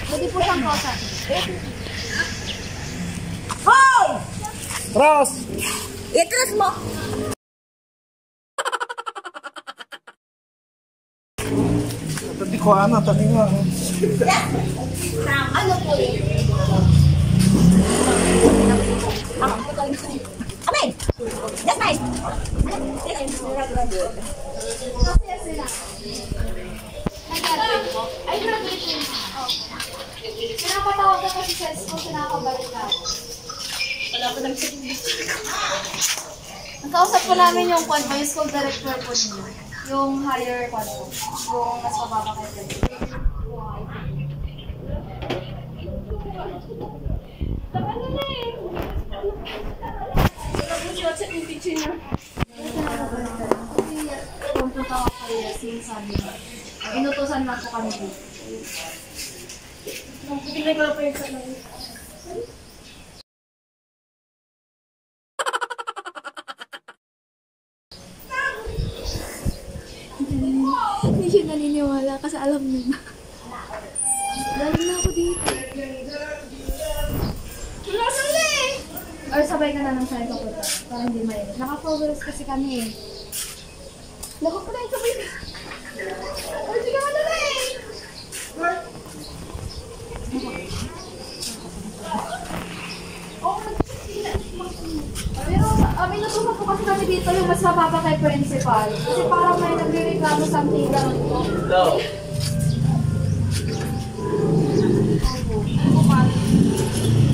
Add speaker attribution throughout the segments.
Speaker 1: Pwede po siyang kosan.
Speaker 2: Hoy!
Speaker 3: Cross!
Speaker 2: I-cross mo!
Speaker 3: Tadi ko ano, tadi nga.
Speaker 2: Ano po yun? Amen! That's nice!
Speaker 1: Ay, graduation. Pinapatawag ka kasi sa school, pinakabalik ka. Wala pa nagsasabi. Nakausap po namin yung kwan po, yung school director po niyo. Yung higher kwan po. Yung mas mababa kayo. Ano na eh? Nag-shot sa picture niya. Kung tutawag kayo, sinasabi niya. Inutusan lang po kami dito. Tingnan ko lang po yung sabi. Hindi siya naniniwala kasi alam niya na. Dali na ako dito. Or sabay ka na ng sa'yo kapunta para hindi mainit. Naka-progress kasi kami eh. Naku pa na yung sabay ka. Or sige ka na rin! Pero minutusan po kasi kami dito yung mas mababa kay principal. Kasi parang may nagre-reklamo something down po.
Speaker 3: No.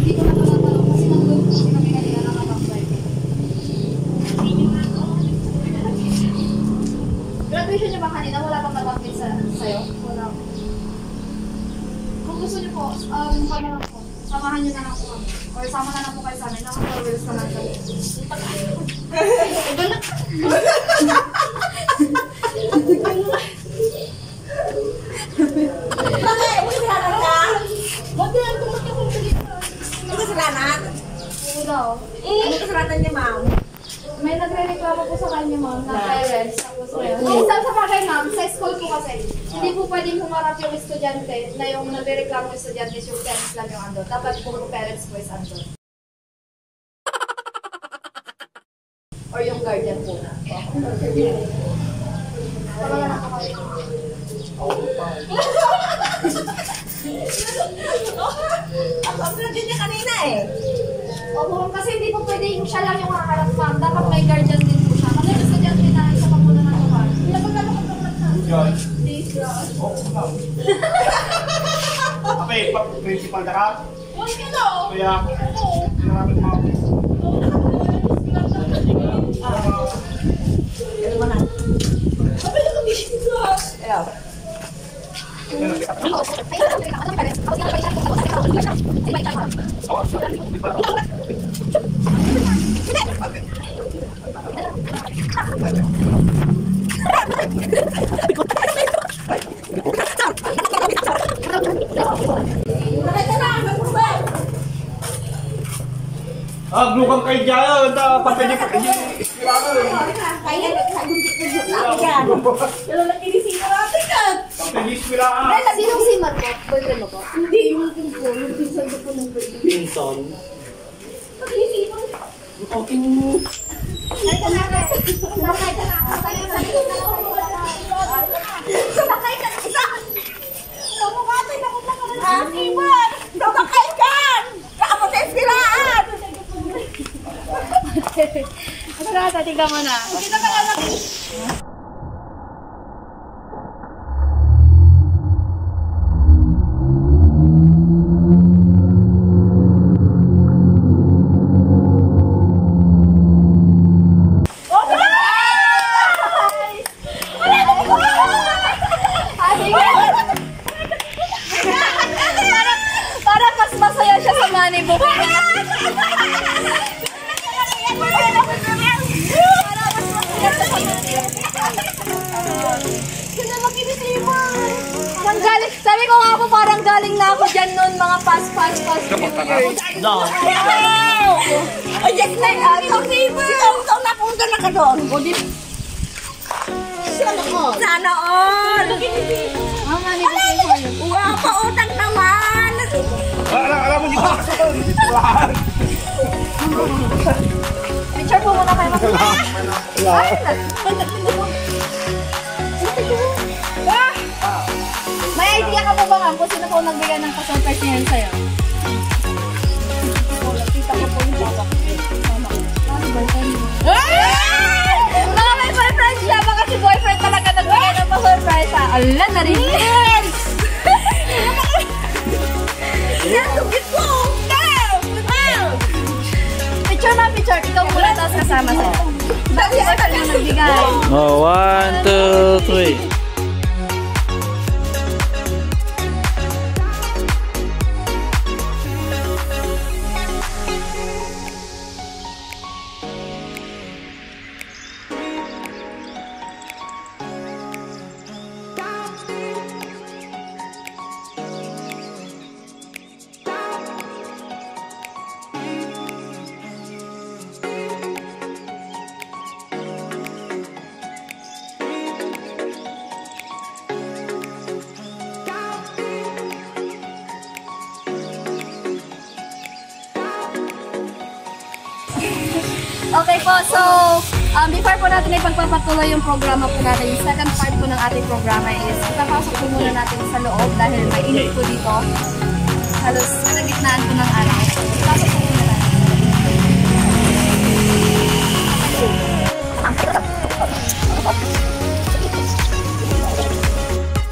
Speaker 1: Hindi ko nakakatalong kasi nandun kasi kami kanina nakapag-flight. Graduation niyo ba kanina? Wala bang nabanggit sa'yo? Wala. Kung gusto niyo po, paano lang po? Samahan niyo na lang po kami. Or sama na lang po kayo sa amin. Naka-progress naman kami. Iba na.
Speaker 2: Bakit? May kasalanan ka? Bakit yan? Tumakit ko sa gitna. May kasalanan?
Speaker 1: Oo daw.
Speaker 2: Ano kasalanan niya, ma'am?
Speaker 1: May nagre-reklamo po sa kanya, ma'am, na parents. Tapos minsan sa bagay, ma'am, sa school po kasi, hindi po pwedeng humarap yung estudyante na yung nagre-reklamo yung estudyante yung parents lang yung andon. Dapat po yung parents po is andon. Or yung guardian po na. Tama na ako kayo.
Speaker 2: Ang din niya kanina eh.
Speaker 1: Opo, kasi hindi po pwede yung siya lang yung haharap, ma'am. Dapat may guardian din po siya. Kasi yung estudyante na isa pa po na natuwa.
Speaker 3: Joy. Okay, principal na ka?
Speaker 2: Huwag ka no?
Speaker 3: Kaya, maraming mga...
Speaker 2: Ano ba na? Sabi na kami dito. Ayaw.
Speaker 3: Ah, glukang kayo dyan. Papili ko kayo.
Speaker 2: Kaya yan. Pero nakinisino natin yan.
Speaker 3: Papili eskwelahan.
Speaker 1: Bella, sinong simar po? Boyfriend mo po?
Speaker 2: Hindi, yung po. Yung pinsan ko po ng birthday.
Speaker 3: Pinson.
Speaker 2: Nakinisino.
Speaker 3: Okay mo.
Speaker 1: Ay, kanaka. Sumakay ka na.
Speaker 2: Sumakay ka isa! Sumakay na kung nakakaroon. Iwan! Sumakay ka! Kaamo sa eskilaan!
Speaker 1: Ano na, tatigam mo na.
Speaker 2: Hindi na kalala.
Speaker 1: Parang mas masaya siya sa money book. Sabi ko nga po parang galing na ako dyan noon mga past years.
Speaker 3: No.
Speaker 2: Ay, yes na yun! Ikaw napunta na ka doon. Sana all!
Speaker 1: Ang money book.
Speaker 2: Wow, pautang naman!
Speaker 1: Picture po muna kayo. Ay, may idea ka po ba ma'am kung sino po nagbigay ng pa-surprise niyan sa'yo? Kita ko po yung baba. Baka may boyfriend siya, baka si boyfriend talaga nagbigay ng pa-surprise ha. Ala, narinig!
Speaker 2: Yan, tugit ko!
Speaker 1: Picture ma'am, picture. Ikaw muna tapos kasama sa'yo. Bakit si boyfriend yung nagbigay?
Speaker 4: Oh, 1, 2, 3.
Speaker 1: Okay po, so before po natin ipagpapatuloy yung programa po natin, yung second part po ng ating programa is ipapasok po muna natin sa loob dahil may init po dito. Halos kalagitnaan po ng araw. So, ipasok po muna natin.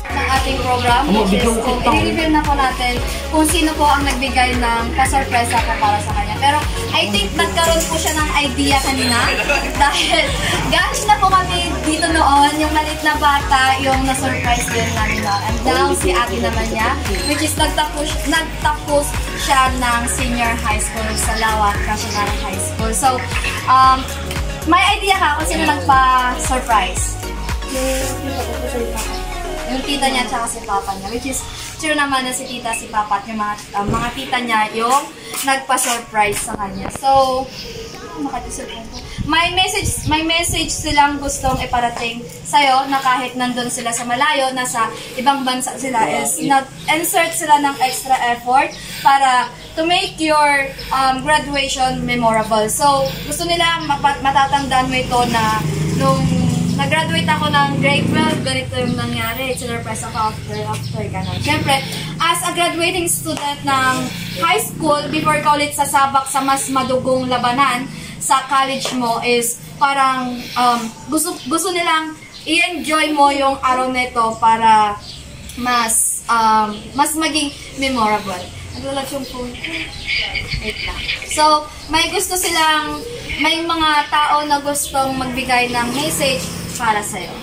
Speaker 1: Ng ating program, which is kung i-reveal na po natin kung sino po ang nagbigay ng pa-surpresa po para sa kanya. Pero I think nagkaroon po siya ng idea kanina dahil gash na po kami dito noon, yung maliit na bata, yung na-surprise din namin noon. And now, si ate naman niya, which is nagtapos siya ng senior high school sa Lawak, National High School. So, may idea ka kung sino nagpa-surprise? Yung tita niya at si papa niya, which is sure naman na si tita, si papa at yung mga tita niya yung nagpa-surprise sa kanya. So, may message silang gustong iparating sa'yo na kahit nandun sila sa malayo, nasa ibang bansa sila, is nag-insert sila ng extra effort para to make your graduation memorable. So, gusto nila matatandaan mo ito na nung nag-graduate ako ng grade 12, ganito yung nangyari. Sinurprise ako after ganun. Siyempre, as a graduating student ng high school, before college sasabak sa mas madugong labanan sa college mo is parang gusto nilang i-enjoy mo yung araw nito para mas maging memorable. Nagulat yung phone ko. Wait lang. So, may mga tao na gustong magbigay ng message para sa'yo.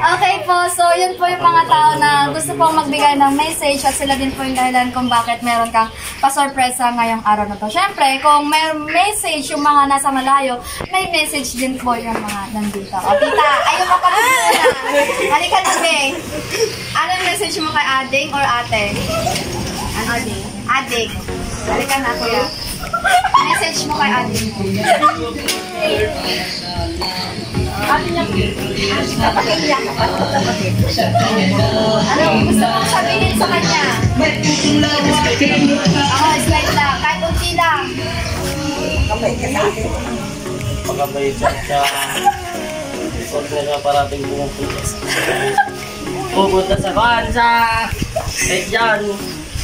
Speaker 1: Okay po, so yun po yung mga tao na gusto pong magbigay ng message at sila din po yung dahilan kung bakit meron kang pasorpresa ngayong araw na to. Siyempre, kung may message yung mga nasa malayo, may message din po yung mga nandito. O tita, ayun ka pala na. Halika na, be. Ano yung message mo kay Ading or ate? Ading. Ading. Halika na, kuya. Message mo kay Ading. Ano gusto mong sabihin sa kanya? Slide lang. Kahit unti lang.
Speaker 4: Pagkabay siya sa parating pumunta sa bansa. Kahit dyan,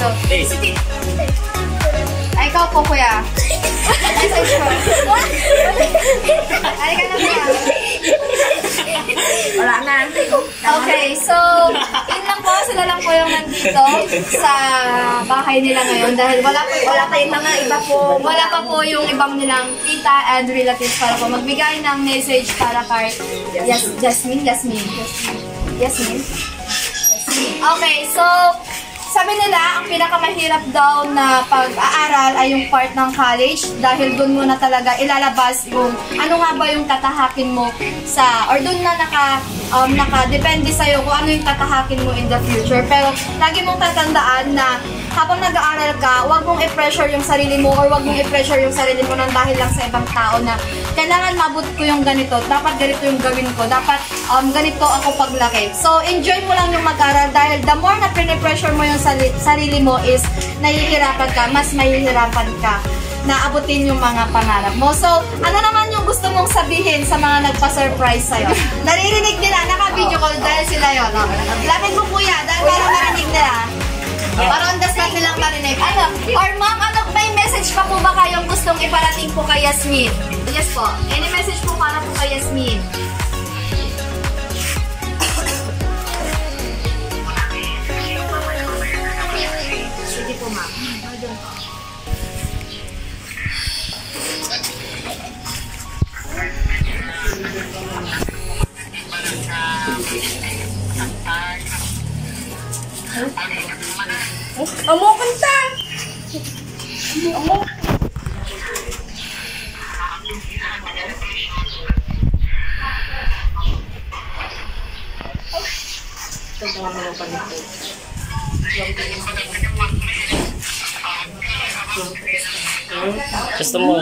Speaker 1: So, ay, ikaw po, kuya. Message ko. Ay, ka na, kuya.
Speaker 2: Wala na.
Speaker 1: Okay, so, yun lang po. Sila lang po yung nandito sa bahay nila ngayon dahil wala pa yung mga iba po. Wala pa po yung ibang nilang tita and relatives para po magbigay ng message para kay Jasmine. Okay, so, sabi nila, ang pinakamahirap daw na pag-aaral ay yung part ng college dahil doon mo na talaga ilalabas yung ano nga ba yung tatahakin mo sa, or doon na naka-depende sa'yo kung ano yung tatahakin mo in the future. Pero lagi mong tatandaan na habang nag-aaral ka, huwag mong i-pressure yung sarili mo or huwag mong i-pressure yung sarili mo nang dahil lang sa ibang tao na kailangan mabot ko yung ganito, dapat ganito yung gawin ko, dapat ganito ako paglaki. So, enjoy mo lang yung mag-aral dahil the more na pinipressure mo yung sarili mo is nahihirapan ka, mas mahihirapan ka na abutin yung mga pangarap mo. So, ano naman yung gusto mong sabihin sa mga nagpa-surprise sa'yo? Naririnig nila, naka-video call dahil sila yun. No? Lapit mo kuya, dahil para marinig nila. Para on the spot nilang marinig. Ano? Or ma'am, may message pa po ba kayong gustong iparating po kay Yasmin? Yes po. Any message po para po kay Yasmin? Sige po ma'am.
Speaker 2: Amo kanta. Amo.
Speaker 4: Gusto mo?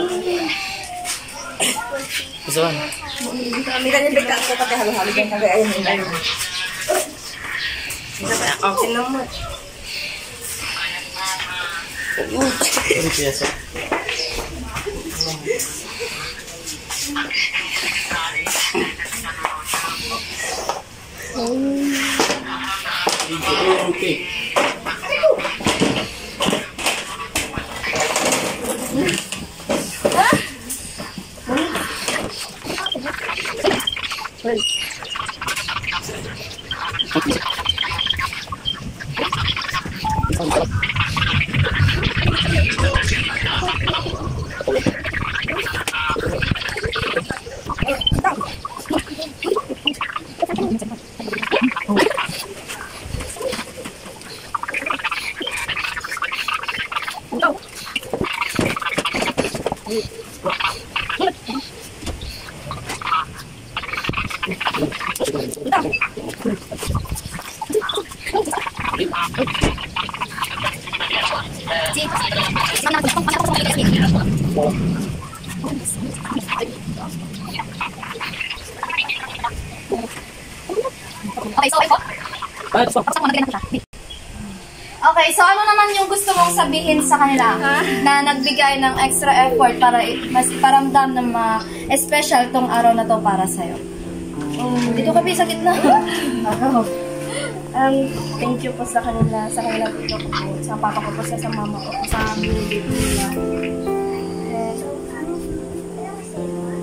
Speaker 4: Gusto mo?
Speaker 2: Kami kan yung bigka ko pati halo-halo yung kagay ayun nila. Okay naman.
Speaker 4: Ano piyasa?
Speaker 3: Okay.
Speaker 1: Okay, so ano naman yung gusto mong sabihin sa kanila na nagbigay ng extra effort para mas paramdam na ma-special tong araw na to para sa'yo? Dito ka sa gitna.
Speaker 2: Thank you po sa kanila dito ko po, sa papa ko po, sa mama ko po, sa binibig nila.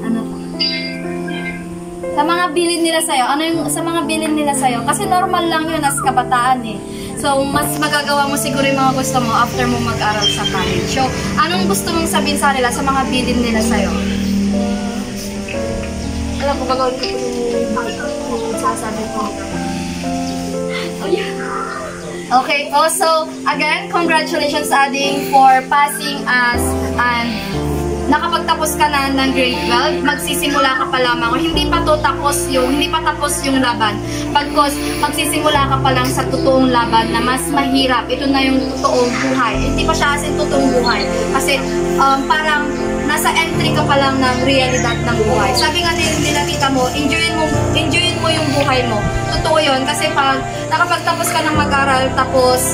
Speaker 1: Ano? Sa mga bilin nila sa'yo, ano yung sa mga bilin nila sa'yo? Kasi normal lang yun as kabataan eh. So, mas magagawa mo siguro yung mga gusto mo after mo mag-aral sa college. So, anong gusto mong sabihin sa kanila sa mga bilin nila sa'yo?
Speaker 2: Alam ko, gagawin ko po yung sasabi ko.
Speaker 1: Okay, also, again, congratulations, Ading, for passing us and nakapagtapos ka na ng grade 12, magsisimula ka pa lamang. Hindi pa tapos yung laban. Pagkos magsisimula ka pa lang sa totoong laban na mas mahirap. Ito na yung totoong buhay. Hindi pa siya as in totoong buhay. Kasi parang nasa entry ka pa lang ng realidad ng buhay. Sabi nga nila tita mo, enjoyin mo yung buhay mo. Totoo yun. Kasi pag nakapagtapos ka ng mag-aral, tapos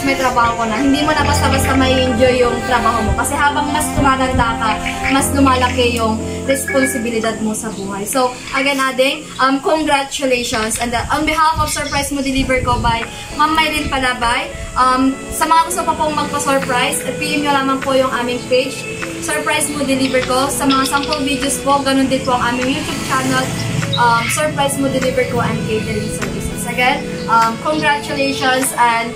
Speaker 1: may trabaho ko na, hindi mo na basta-basta may enjoy yung trabaho mo. Kasi habang mas tumatanda ka, mas lumalaki yung responsibilidad mo sa buhay. So, again, Ading, congratulations. And on behalf of Surprise Mo Deliver Ko by Ma'am Maylin Palabay, sa mga gusto pa pong magpa-surprise, PM nyo lamang po yung aming page, Surprise Mo Deliver Ko. Sa mga sample videos po, ganun din po ang aming YouTube channel, Surprise Mo Deliver Ko and Catering Services. Again, congratulations and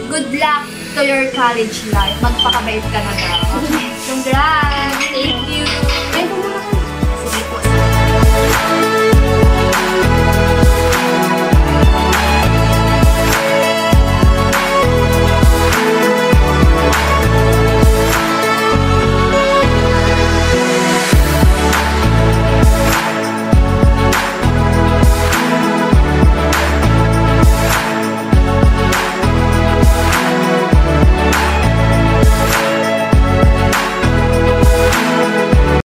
Speaker 1: good luck to your college life. Magpakabait ka na daw. Okay, congrats!